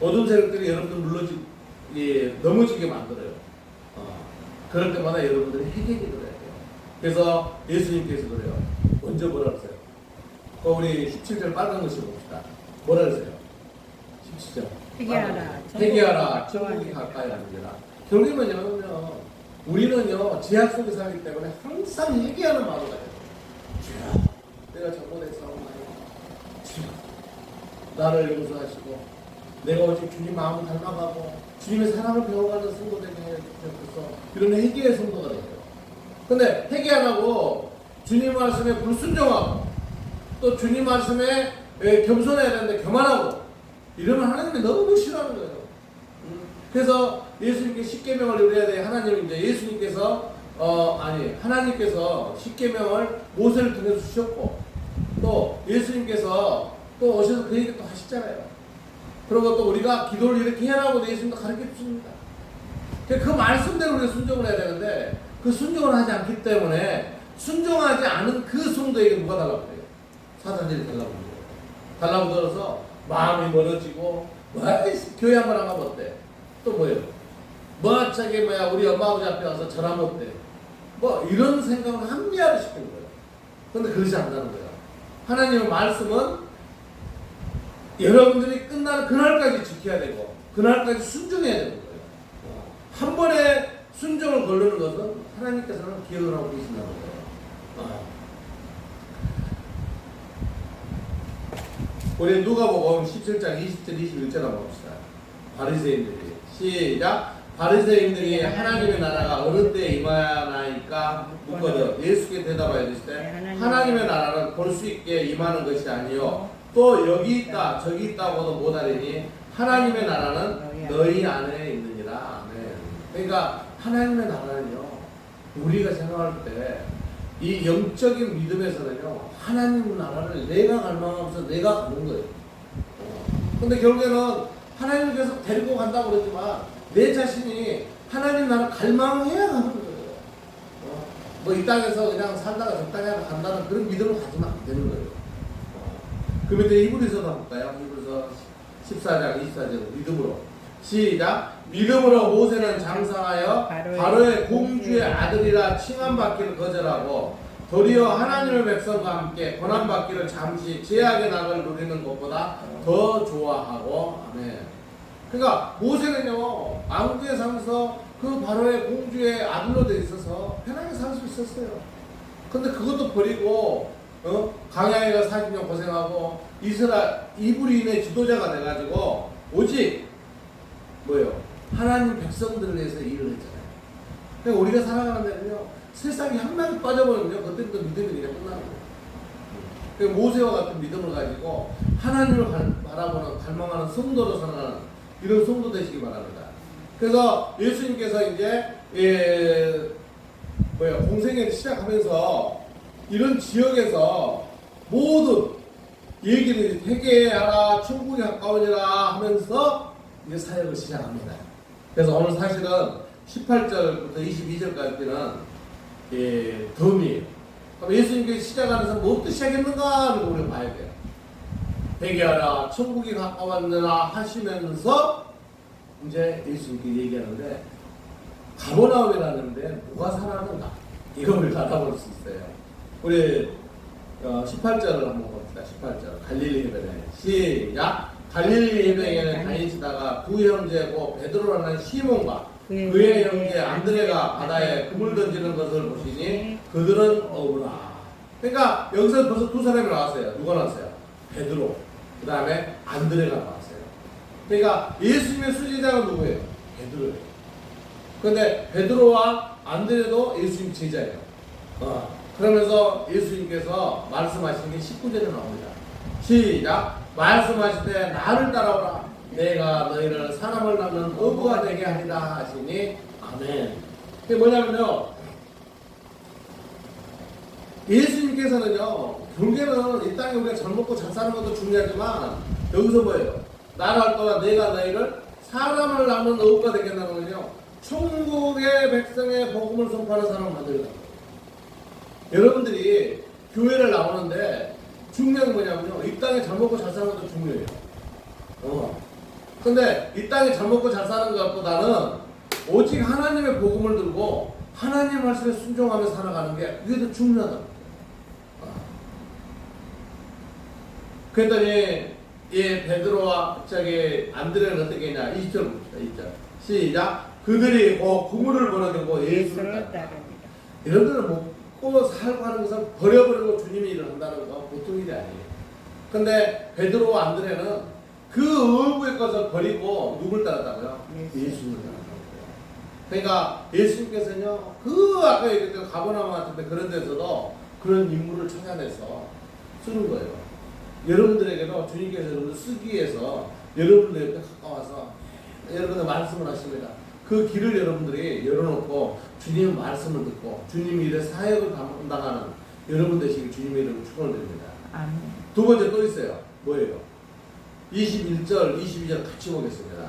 Speaker 1: 어둠 세력들이 여러분들 넘어지게 만들어요. 그럴 때마다 여러분들이 회개하게 들어야 돼요. 그래서 예수님께서 그래요. 먼저 뭐라 그러세요? 우리 17절 빨간 것을 봅시다. 뭐라 그러세요? 17절.
Speaker 2: 회개하라.
Speaker 1: 회개하라. 천국이 가까이 앉으라. 결국에 뭐냐면요, 우리는요 제약 속에 살기 때문에 항상 회개하는 마음을 가져요. 주야, 내가 잘못했사옵나이다. 주야, 나를 용서하시고 내가 오직 주님 마음을 닮아가고 주님의 사랑을 배워가는 성도 되게 해주셔서 이런 회개의 성도가 돼요. 근데 회개 안 하고 주님 말씀에 불순종하고 또 주님 말씀에 겸손해야 되는데 교만하고 이러면 하나님이 너무 싫어하는 거예요. 그래서 예수님께 십계명을 이루어야 돼. 하나님 이제 예수님께서 하나님께서 십계명을 모세를 통해서 주셨고 또 예수님께서 또 오셔서 그 얘기 또 하시잖아요. 그리고 또 우리가 기도를 이렇게 해라고 예수님도 가르쳐 주십니다. 그 말씀대로 우리가 순종을 해야 되는데 그 순종을 하지 않기 때문에 순종하지 않은 그 성도에게 누가 달라고 그래요? 사단들이 달라고 그래요. 달라고 들어서 마음이 멀어지고 교회 한 번 안 가면 어때? 또 뭐예요? 우리 엄마 아버지 앞에 와서 전화 못 돼. 이런 생각을 합리화를 시키는 거예요. 그런데 그러지 않는다는 거예요. 하나님의 말씀은 여러분들이 끝나는 그날까지 지켜야 되고 그날까지 순종해야 되는 거예요. 한 번에 순종을 거르는 것은 하나님께서는 기억을 하고 계신다는 거예요. 우리 누가복음 17장 20절 21절 한번 봅시다. 바리새인들이 시작. 바리새인들이 하나님의 나라가 어느 때 임하나이까 묻거든 예수께 대답하여 이르시되 하나님의 나라는 볼 수 있게 임하는 것이 아니요 또 여기 있다 저기 있다고도 못하리니 하나님의 나라는 너희 안에 있느니라. 아멘. 그러니까 하나님의 나라는요 우리가 생각할 때 이 영적인 믿음에서는요 하나님 나라를 내가 갈망하면서 내가 가는 거예요. 근데 결국에는 하나님께서 데리고 간다고 그러지만 내 자신이 하나님 나라 갈망해야 가는 거예요. 이 땅에서 그냥 살다가 저 땅에 간다는 그런 믿음을 가지면 안 되는 거예요. 그 밑에 히브리서도 한번 볼까요? 히브리서 14장 24절 믿음으로 시작. 믿음으로 모세는 장사하여 바로의 공주의 아들이라 칭함받기를 거절하고 도리어 하나님의 백성과 함께 고난받기를 잠시 제약의 낙을 누리는 것보다 더 좋아하고. 아멘. 그러니까 모세는요 왕국에 살면서 그 바로의 공주의 아들로 돼 있어서 편하게 살 수 있었어요. 근데 그것도 버리고 광야에 가 40년 고생하고 이브리인의 지도자가 돼가지고 오직 뭐예요? 하나님 백성들을 위해서 일을 했잖아요. 그러니까 우리가 살아가는 데는요 세상이 한 명이 빠져버리면요 그때부터 믿음이 그냥 끝나는 거예요. 그러니까 모세와 같은 믿음을 가지고 하나님을 바라보는 갈망하는 성도로 살아가는 이런 성도 되시기 바랍니다. 그래서 예수님께서 이제 공생애를 시작하면서 이런 지역에서 모든 얘기를 회개하라 천국이 가까우니라 하면서 이제 사역을 시작합니다. 그래서 오늘 사실은 18절부터 22절까지는 덤이에요. 그럼 예수님께서 시작하면서 뭐부터 시작했는가 하는 걸 우리가 봐야 돼요. 회개하라 천국이 가까웠느라 하시면서 이제 예수님께 얘기하는데 가버나움이라는데 누가 살았는가 이걸 우리가 알아볼 수 있어요. 우리 18절을 한번 봅시다. 18절 갈릴리 해변에 시작. 갈릴리 해변에는 다니시다가 두 형제고 베드로라는 시몬과 그의 형제 안드레가 바다에 그물 던지는 것을 보시니 그들은 어우라. 그러니까 여기서 벌써 두 사람이 나왔어요. 누가 나왔어요? 베드로 그 다음에 안드레가 나왔어요. 그러니까 예수님의 수제자가 누구예요? 베드로예요. 그런데 베드로와 안드레도 예수님 제자예요. 그러면서 예수님께서 말씀하신 게 19절에 나옵니다. 시작. 말씀하실 때 나를 따라오라. 내가 너희를 사람을 낳는 어부가 되게 하리라 하시니 아멘. 그게 뭐냐면요. 예수님께서는요. 결국에는 이 땅에 우리가 잘 먹고 잘 사는 것도 중요하지만 여기서 뭐예요? 나를 떠나 내가 너희를 사람을 낳는 어부가 되겠다는 거는요. 천국의 백성의 복음을 선포하는 사람을 만들겠다. 여러분들이 교회를 나오는데 중요한 게 뭐냐면요. 이 땅에 잘 먹고 잘 사는 것도 중요해요. 근데 이 땅에 잘 먹고 잘 사는 것보다는 오직 하나님의 복음을 들고 하나님 말씀에 순종하며 살아가는 게 그게 더 중요하다. 그랬더니 베드로와 안드레는 어떻게 했냐. 20절 봅시다. 20절 시작. 그들이 그물을 버려두고 예수를 따릅니다. 여러분들은 먹고 살고 하는 것을 버려버리고 주님의 일을 한다는 건 보통 일이 아니에요. 근데 베드로와 안드레는 그 어부의 것을 버리고 누굴 따랐다고요? 예수님을 따랐다고요. 그러니까 예수님께서는요, 아까 얘기했던 가버나움 같은데 그런 데서도 그런 인물을 찾아내서 쓰는 거예요. 여러분들에게도 주님께서 여러분들 쓰기 위해서 여러분들 옆에 가까워서 여러분들 말씀을 하십니다. 그 길을 여러분들이 열어놓고 주님의 말씀을 듣고 주님의 일에 사역을 감당하는 여러분 되시길 주님의 이름으로 축원드립니다. 아멘. 두 번째 또 있어요. 뭐예요? 21절, 22절 같이 보겠습니다.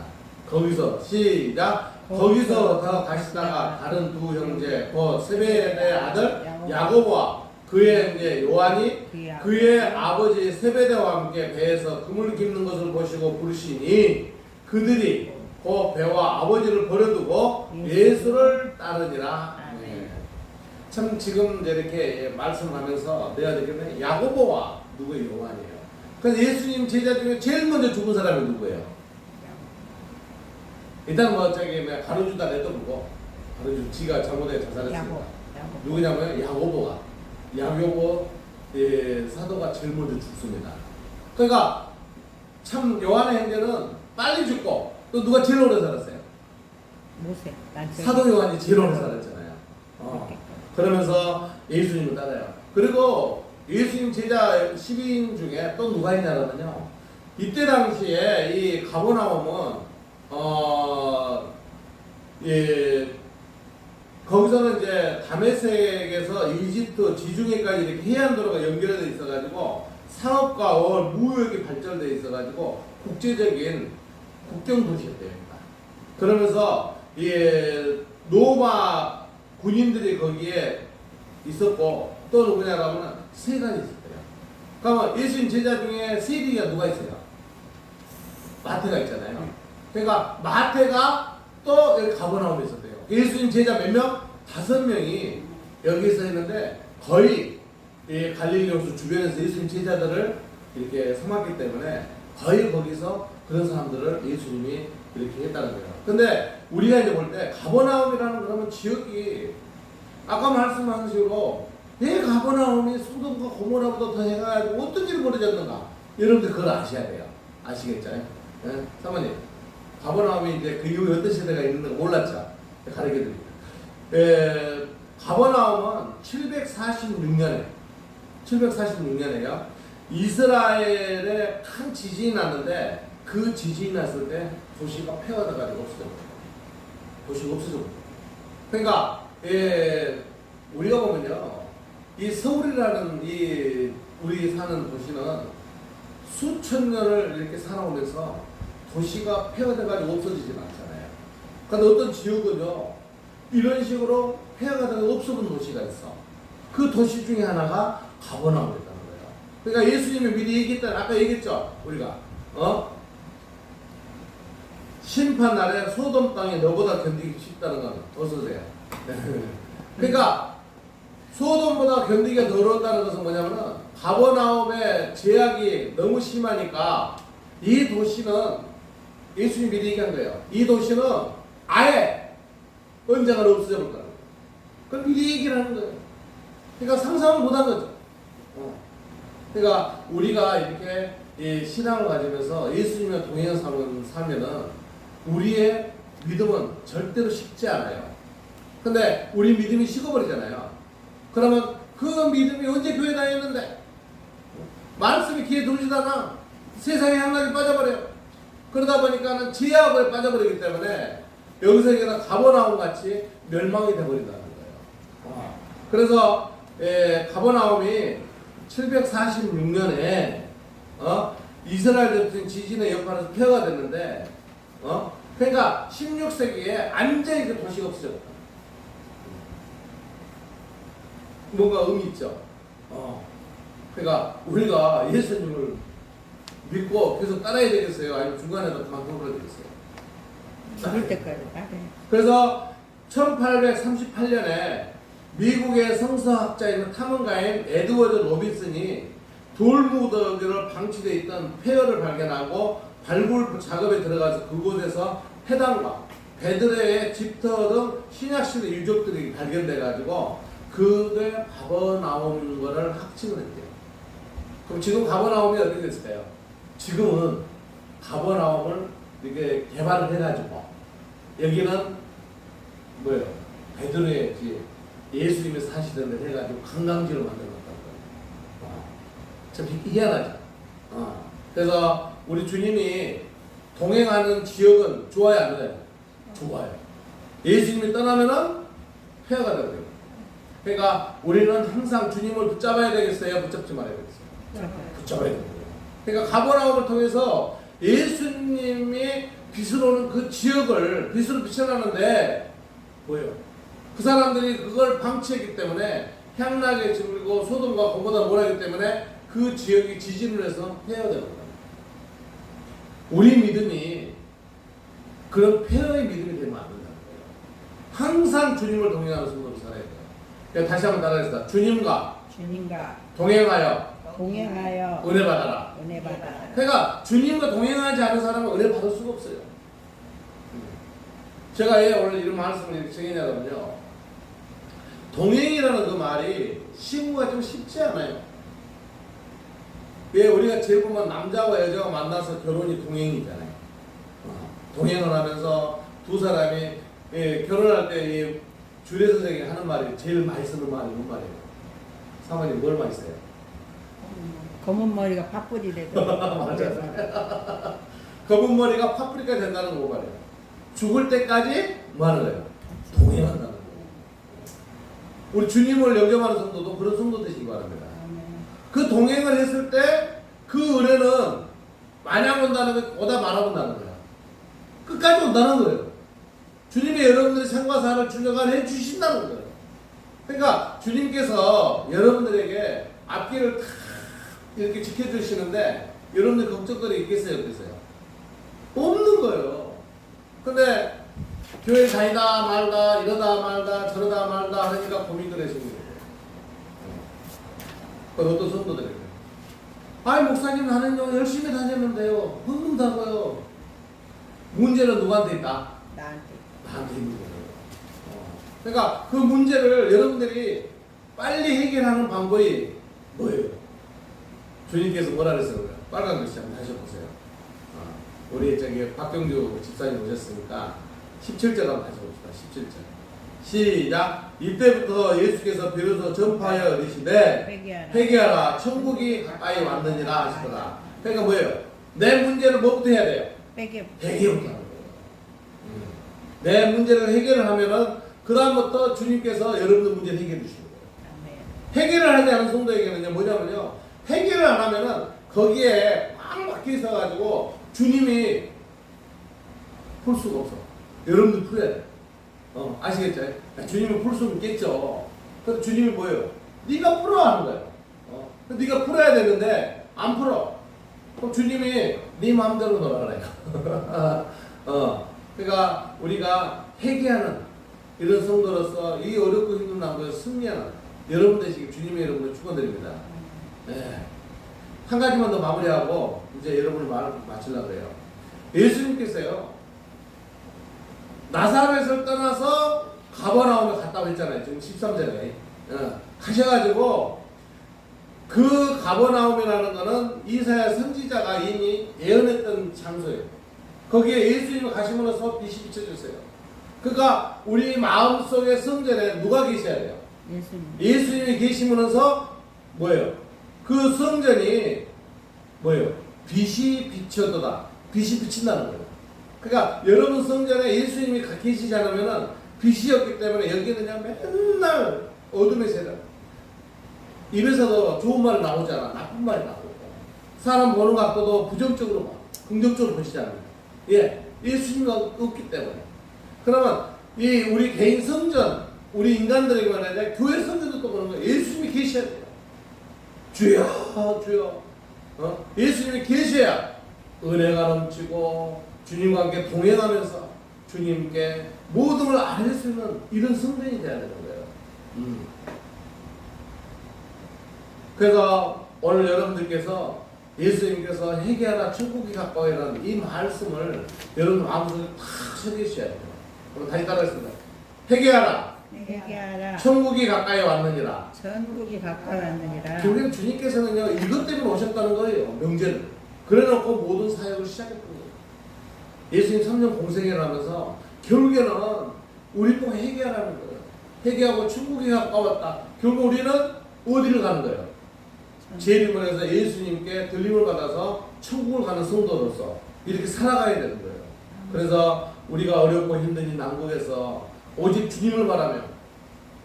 Speaker 1: 거기서 시작. 거기서 더 가시다가 다른 두 형제 곧 세베대의 아들 야고보와 그의 형제 요한이 그의 아버지 세베대와 함께 배에서 그물 깁는 것을 보시고 부르시니 그들이 그 배와 아버지를 버려두고 예수를 따르니라. 네. 참 지금 이렇게 말씀하면서 내가 느끼는 야고보와 누구의 요한이에요. 그래서 예수님 제자 중에 제일 먼저 죽은 사람이 누구예요? 일단 가로주다 내도 보고 가로주 지가 잘못해 자살했습니다. 누구냐면 야고보 사도가 제일 먼저 죽습니다. 그러니까 참 요한의 형제는 빨리 죽고 또 누가 제일 오래 살았어요?
Speaker 2: 모세.
Speaker 1: 사도 요한이 제일 오래 살았잖아요. 그러면서 예수님을 따라요. 그리고 예수님 제자 12인 중에 또 누가 있냐면요. 이때 당시에 이 가버나움은 거기서는 이제 다메섹에서 이집트 지중해까지 이렇게 해안도로가 연결되어 있어가지고 상업과 무역이 발전되어 있어가지고 국제적인 국경 도시였대요. 그러면서 로마 군인들이 거기에 있었고 또 누구냐라면 세관이 있었대요. 그러면 예수님 제자 중에 세리가 누가 있어요? 마태가 있잖아요. 그러니까 마태가 또 여기 가버나움에 있었대요. 예수님 제자 몇 명? 5명이 여기서 있는데 거의 갈릴리 호수 주변에서 예수님 제자들을 이렇게 삼았기 때문에 거의 거기서 그런 사람들을 예수님이 이렇게 했다는 거예요. 근데 우리가 이제 볼 때 가버나움이라는 그러면 지역이 아까 말씀하신 식으로 왜 가버나움이 소돔과 고모라보다 더 해가지고 어떤 일이 벌어졌는가? 여러분들 그걸 아셔야 돼요. 아시겠죠? 예? 사모님, 가버나움이 이제 그 이후에 어떤 시대가 있는지 몰랐죠? 가르쳐 드립니다. 가버나움은 746년에요. 이스라엘에 큰 지진이 났는데 그 지진이 났을 때 도시가 폐허돼가지고 없어졌어요. 도시가 없어졌어요. 그러니까 우리가 보면요, 이 서울이라는 이 우리 사는 도시는 수천 년을 이렇게 살아오면서 도시가 폐허돼가지고 없어지진 않잖아요. 그런데 어떤 지역은요, 이런 식으로 폐허가 되고 없어진 도시가 있어. 그 도시 중에 하나가 가버나움이었다는 거예요. 그러니까 예수님이 미리 얘기했던, 아까 얘기했죠, 우리가 심판 날에 소돔 땅이 너보다 견디기 쉽다는 건 어서세요. 그러니까 소돔보다 견디기가 더 어렵다는 것은 뭐냐면은 가버나움의 제약이 너무 심하니까 이 도시는 예수님이 미리 얘기한 거예요. 이 도시는 아예 언젠가 없어져 볼 거라고. 그걸 미리 얘기를 하는 거예요. 그러니까 상상을 못한 거죠. 그러니까 우리가 이렇게 이 신앙을 가지면서 예수님과 동행하는 살면은 우리의 믿음은 절대로 식지 않아요. 근데 우리 믿음이 식어버리잖아요. 그러면 그 믿음이 언제 교회 다녔는데 말씀이 귀에 들어오지다가 세상의 향락에 빠져버려요. 그러다 보니까는 제약에 빠져버리기 때문에 여기서 가버나움 같이 멸망이 되어버린다는 거예요. 그래서 가버나움이 746년에 이스라엘 지진의 여파에서 폐허가 됐는데 그러니까 16세기에 완전히 그 도시가 없어졌다. 뭔가 의미 있죠. 그러니까 우리가 예수님을 믿고 계속 따라야 되겠어요? 아니면 중간에도 그만둬버려야 되겠어요?
Speaker 2: 죽을 때까지 따라야.
Speaker 1: 그래서 1838년에 미국의 성서학자인 탐험가인 에드워드 로빈슨이 돌무더기를 방치되어 있던 폐허를 발견하고 발굴 작업에 들어가서 그곳에서 해당과 베드레의 집터 등 신약시대 유적들이 발견돼가지고 그게 가버나움인 거를 확증을 했대요. 그럼 지금 가버나움이 어떻게 됐을까요? 지금은 가버나움을 이렇게 개발을 해가지고 여기는 뭐예요? 베드로의 예수님이 사시던 데 해가지고 관광지로 만들어놨다는 거예요. 참 희한하죠. 그래서 우리 주님이 동행하는 지역은 좋아요, 안 좋아요? 좋아요. 예수님이 떠나면은 폐허가 되거든요. 그러니까 우리는 항상 주님을 붙잡아야 되겠어요? 붙잡지 말아야 되겠어요? 붙잡아야 됩니다. 그러니까 가버나움을 통해서 예수님이 빛으로는 그 지역을 빛으로 비춰놨는데 뭐예요? 그 사람들이 그걸 방치했기 때문에 향락에 질고 소돔과 고모다 몰아기 때문에 그 지역이 지진을 해서 폐허되는 거예요. 우리 믿음이 그런 폐허의 믿음이 되면 안 된다는 거예요. 항상 주님을 동행하는 성도로 살아야 돼요. 그러니까 다시 한번 따라해서 주님과 동행하여
Speaker 2: 은혜
Speaker 1: 받아라.
Speaker 2: 받아라.
Speaker 1: 그러니까 주님과 동행하지 않은 사람은 은혜 받을 수가 없어요. 제가 오늘 이런 말씀을 이렇게 정했냐면요, 동행이라는 그 말이 신구가 좀 쉽지 않아요. 우리가 제일 보면 남자와 여자가 만나서 결혼이 동행이잖아요. 동행을 하면서 두 사람이 결혼할 때 주례 선생이 하는 말이 제일 많이 쓰는 말이 뭔 말이에요? 사모님 뭘 많이 써요?
Speaker 2: 검은 머리가 팥뿌리 되더라고요.
Speaker 1: 맞아요. 검은 머리가 파프리카 된다는 거 말이에요. 죽을 때까지 뭐 하는 거예요? 동행한다는 거예요. 우리 주님을 영접하는 성도도 그런 성도 되시기 바랍니다. 그 동행을 했을 때 그 은혜는 마냥 온다는 게 오다 말아 온다는 거야. 끝까지 온다는 거예요. 주님이 여러분들의 생과 사를 주려가 해 주신다는 거예요. 그러니까 주님께서 여러분들에게 앞길을 다 이렇게 지켜주시는데 여러분들 걱정거리 있겠어요? 없겠어요? 없는 거예요. 근데 교회 다니다 말다 이러다 말다 저러다 말다 하니까 고민을 하시는 거예요. 어떤 성도들에게 아이 목사님 나는요 열심히 다녔는데요 흥분다고요. 문제는 누구한테 있다? 나한테 있는 거예요. 그러니까 그 문제를 여러분들이 빨리 해결하는 방법이 뭐예요? 주님께서 뭐라 그랬어요? 빨간 글씨 한번 다시 보세요. 우리 저기 박경주 집사님 오셨으니까 17절 한번 다시 봅시다. 17절 시작. 이때부터 예수께서 비로소 전파하여 이르시되 회개하라 천국이 가까이 왔느니라 하시더라. 그러니까 뭐예요? 내 문제를 뭐부터 해야 돼요? 회개부터 하는 거예요. 내 문제를 해결을 하면은 그 다음부터 주님께서 여러분들 문제를 해결해 주시는 거예요. 해결을 하지 않은 성도에게는요 뭐냐면요 해결을 안 하면은 거기에 꽉 막혀 있어가지고 주님이 풀 수가 없어. 여러분들 풀어야 돼. 아시겠죠? 주님이 풀 수 있겠죠. 그래서 주님이 뭐예요? 네가 풀어 하는 거예요. 네가 풀어야 되는데 안 풀어. 그럼 주님이 네 마음대로 놀아라. 그러니까 우리가 회개하는 이런 성도로서 이 어렵고 힘든 난국에 승리하는 여러분 되시길 주님의 이름으로 축원드립니다. 네. 한 가지만 더 마무리하고 이제 여러분을 말을 마치려고 해요. 예수님께서요 나사렛을 떠나서 가버나움에 갔다고 했잖아요. 지금 13절에 가셔가지고 그 가버나움이라는 거는 이사야 선지자가 이미 예언했던 장소예요. 거기에 예수님이 가시면서 빛이 비춰졌어요. 그러니까 우리 마음속의 성전에 누가 계셔야 돼요? 예수님이 계시면서 뭐예요? 그 성전이 뭐예요? 빛이 비춰도다. 빛이 비친다는 거예요. 그러니까 여러분 성전에 예수님이 계시지 않으면 빛이 없기 때문에 여기는 그냥 맨날 어둠의 세력. 입에서도 좋은 말 나오잖아. 나쁜 말이 나오고. 사람 보는 각도도 부정적으로 봐. 긍정적으로 보시지 않아요. 예. 예수님이 없기 때문에. 그러면 이 우리 개인 성전, 우리 인간들에게 말하자 교회 성전도 또 그런 거예요. 예수님이 계셔야 돼요. 주여, 주여. 예수님이 계셔야 은혜가 넘치고 주님과 함께 동행하면서 주님께 모든 걸 알릴 수 있는 이런 성전이 돼야 되는 거예요. 그래서 오늘 여러분들께서 예수님께서 회개하라 천국이 가까이라는 이 말씀을 여러분 마음속에 탁 새기셔야 돼요. 그럼 다시 따라하겠습니다. 회개하라. 천국이 가까이 왔느니라.
Speaker 2: 천국이 가까이 왔느니라.
Speaker 1: 결국엔 주님께서는요 이것 때문에 오셨다는 거예요. 명제를. 그래놓고 모든 사역을 시작했던 거예요. 예수님 3년 공생애를 하면서 결국에는 우리 꼭 회개하라는 거예요. 회개하고 천국이 가까웠다. 결국 우리는 어디를 가는 거예요? 재림을 해서 예수님께 들림을 받아서 천국을 가는 성도로서 이렇게 살아가야 되는 거예요. 그래서 우리가 어렵고 힘든 이 난국에서 오직 주님을 바라며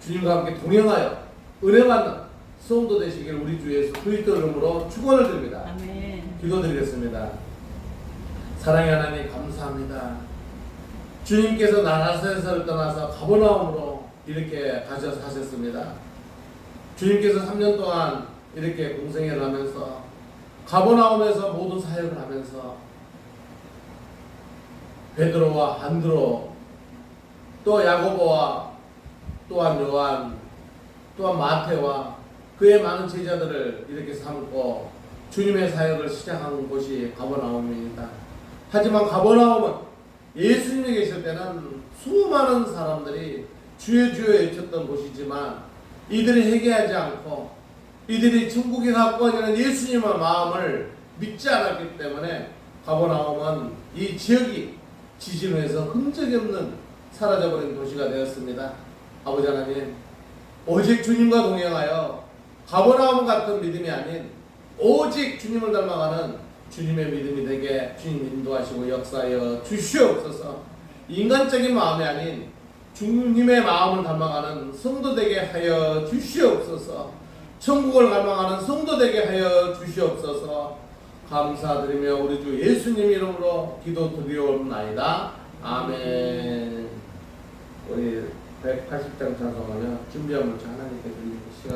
Speaker 1: 주님과 함께 동행하여 은혜 받는 성도 되시길 우리 주 예수 그리스도 이름으로 축원을 드립니다.
Speaker 2: 아멘.
Speaker 1: 기도드리겠습니다. 사랑의 하나님 감사합니다. 주님께서 나사렛을 떠나서 가버나움으로 이렇게 가셨습니다. 주님께서 3년 동안 이렇게 공생애를 하면서 가버나움에서 모든 사역을 하면서 베드로와 안드로 또 야고보와 또한 요한 또한 마태와 그의 많은 제자들을 이렇게 삼고 주님의 사역을 시작한 곳이 가버나움입니다. 하지만 가버나움은 예수님이 계실 때는 수많은 사람들이 주여 주여 외쳤던 곳이지만 이들이 회개하지 않고 이들이 천국에 가까워지는 예수님의 마음을 믿지 않았기 때문에 가버나움은 이 지역이 지진에서 흔적이 없는 사라져버린 도시가 되었습니다. 아버지 하나님 오직 주님과 동행하여 가버나움 같은 믿음이 아닌 오직 주님을 닮아가는 주님의 믿음이 되게 주님 인도하시고 역사하여 주시옵소서. 인간적인 마음이 아닌 주님의 마음을 닮아가는 성도 되게 하여 주시옵소서. 천국을 갈망하는 성도 되게 하여 주시옵소서. 감사드리며 우리 주 예수님 이름으로 기도드리옵나이다. 아멘. 우리 180장 찬송하며 준비한 문자 하나님께 드리는 시간.